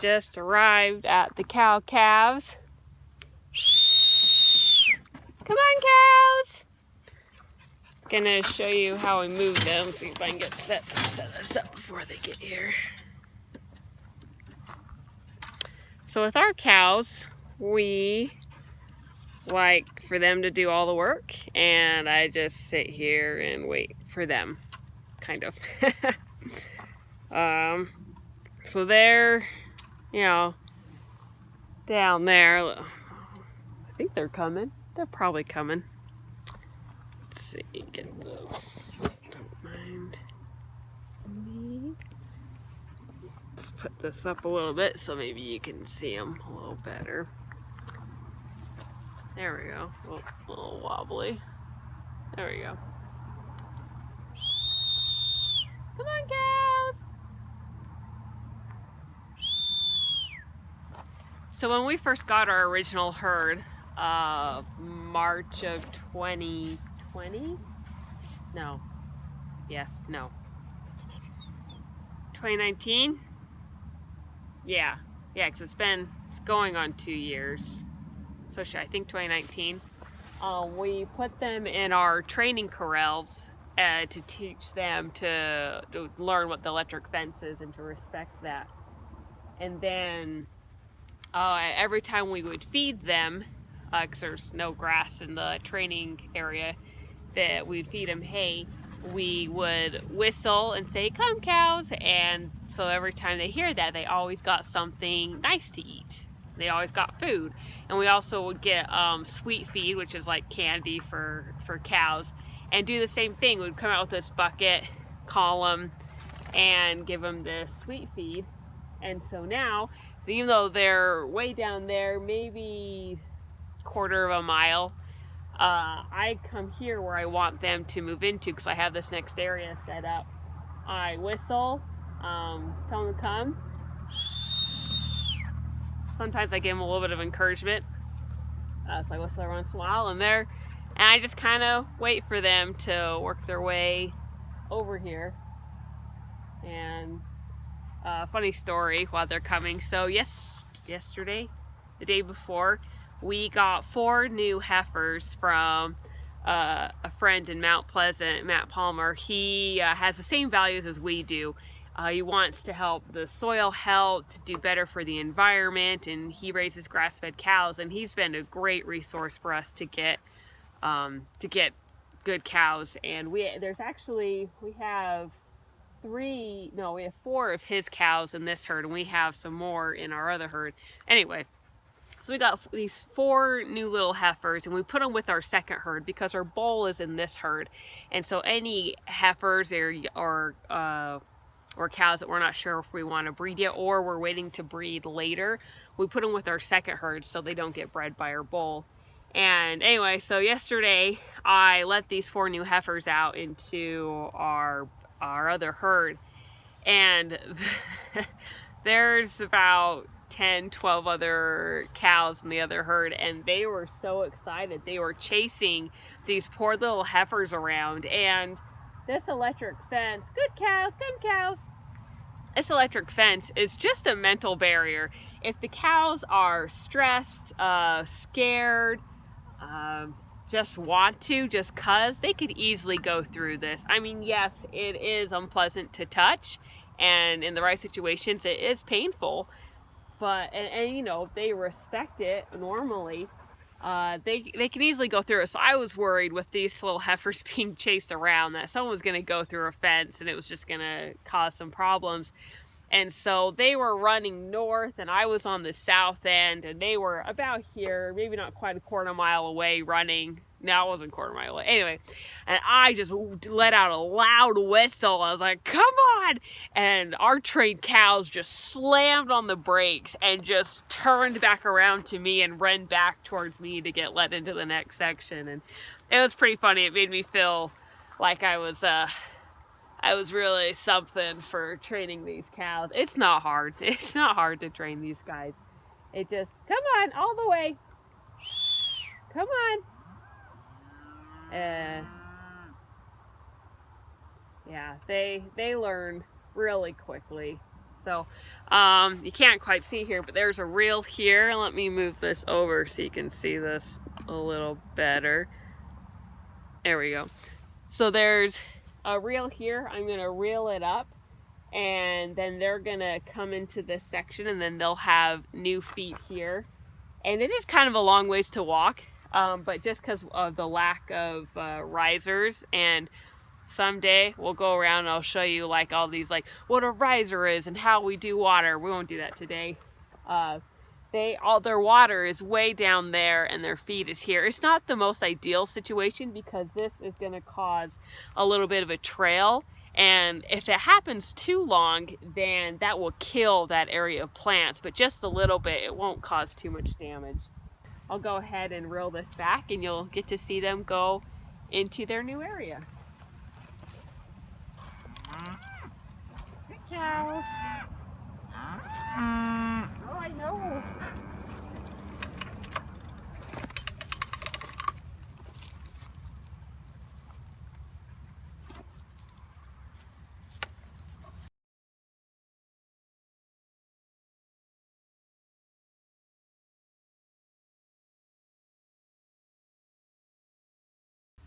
just arrived at the cow calves. Come on, cows! Gonna show you how we move them. See if I can get set this up before they get here. So with our cows, we like for them to do all the work, and I just sit here and wait for them, kind of. So they're, down there. I think they're coming. They're probably coming. Let's see, get this. Don't mind me. Let's put this up a little bit so maybe you can see them a little better. There we go. Oh, a little wobbly. There we go. Come on, cows! So when we first got our original herd, March of 2020? No. Yes, no. 2019? Yeah, because it's going on 2 years. So I think 2019. We put them in our training corrals to teach them to learn what the electric fence is and to respect that. And then every time we would feed them, because there's no grass in the training area, that we'd feed them hay, we would whistle and say, "Come, cows!" And so every time they hear that, they always got something nice to eat. They always got food. And we also would get sweet feed, which is like candy for cows, and do the same thing. We'd come out with this bucket, call them, and give them this sweet feed. And so now, even though they're way down there, maybe quarter of a mile, I come here where I want them to move into, because I have this next area set up. I whistle, tell them to come. Sometimes I give them a little bit of encouragement, so I whistle every once in a while, and I just kind of wait for them to work their way over here. And funny story while they're coming. So yesterday, the day before, we got 4 new heifers from a friend in Mount Pleasant, Matt Palmer. He has the same values as we do. He wants to help the soil health, do better for the environment, and he raises grass-fed cows. And he's been a great resource for us to get good cows. And we have 4 of his cows in this herd, and we have some more in our other herd. Anyway, so we got these 4 new little heifers, and we put them with our second herd because our bull is in this herd. And so any heifers or cows that we're not sure if we want to breed yet, or we're waiting to breed later, we put them with our second herd so they don't get bred by our bull. And anyway, so yesterday I let these 4 new heifers out into our other herd, and there's about 10-12 other cows in the other herd, and they were so excited. They were chasing these poor little heifers around, and this electric fence, good cows, come cows. This electric fence is just a mental barrier. If the cows are stressed, scared, just cause, they could easily go through this. I mean, yes, it is unpleasant to touch, and in the right situations it is painful, but and they respect it normally. They can easily go through it. So I was worried with these little heifers being chased around that someone was going to go through a fence and it was just going to cause some problems. And so they were running north, and I was on the south end, and they were about here, maybe not quite a quarter mile away running. No, I wasn't a quarter mile away. Anyway, and I just let out a loud whistle. I was like, come on! And our trained cows just slammed on the brakes and just turned back around to me and ran back towards me to get let into the next section. And it was pretty funny. It made me feel like I was really something for training these cows. It's not hard. It's not hard to train these guys. It just, come on, all the way. Come on. Yeah, they learn really quickly. So you can't quite see here, but there's a reel here. Let me move this over so you can see this a little better. There we go. So there's a reel here. I'm gonna reel it up, and then they're gonna come into this section, and then they'll have new feet here. And it is kind of a long ways to walk, but just because of the lack of risers, and someday we'll go around and I'll show you like all these, like what a riser is and how we do water. We won't do that today. All their water is way down there and their feed is here. It's not the most ideal situation because this is going to cause a little bit of a trail, and if it happens too long, then that will kill that area of plants, but just a little bit, it won't cause too much damage. I'll go ahead and reel this back and you'll get to see them go into their new area. Good cows. Oh, I know.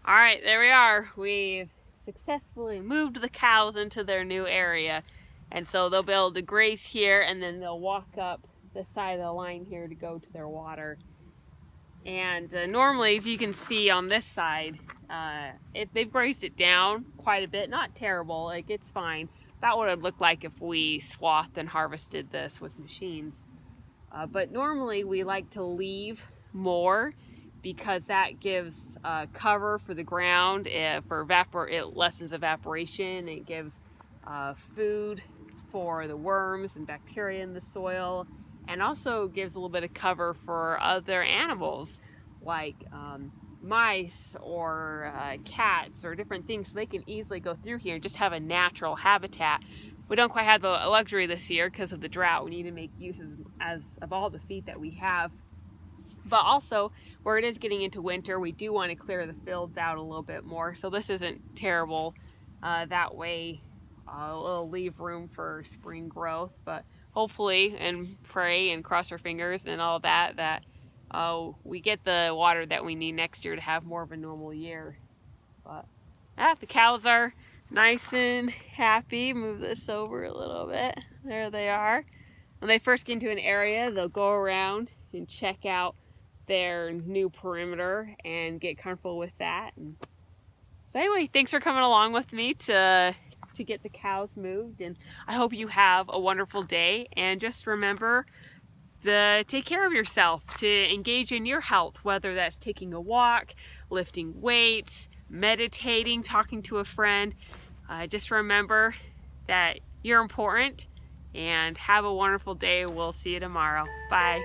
All right, there we are. We've successfully moved the cows into their new area. And so they'll be able to graze here, and then they'll walk up the side of the line here to go to their water. And normally, as you can see on this side, they've grazed it down quite a bit. Not terrible, like it's fine. About what it would look like if we swathed and harvested this with machines. But normally we like to leave more because that gives cover for the ground, it lessens evaporation, it gives food for the worms and bacteria in the soil, and also gives a little bit of cover for other animals like mice or cats or different things, so they can easily go through here and just have a natural habitat. We don't quite have the luxury this year because of the drought. We need to make use of all the feed that we have. But also, where it is getting into winter, we do want to clear the fields out a little bit more. So this isn't terrible. That way, it'll leave room for spring growth. But hopefully, and pray and cross our fingers and all that we get the water that we need next year to have more of a normal year. But the cows are nice and happy. Move this over a little bit. There they are. When they first get into an area, they'll go around and check out their new perimeter and get comfortable with that. And so anyway, thanks for coming along with me to get the cows moved, and I hope you have a wonderful day. And just remember to take care of yourself, to engage in your health, whether that's taking a walk, lifting weights, meditating, talking to a friend. Just remember that you're important, and have a wonderful day. We'll see you tomorrow. Bye.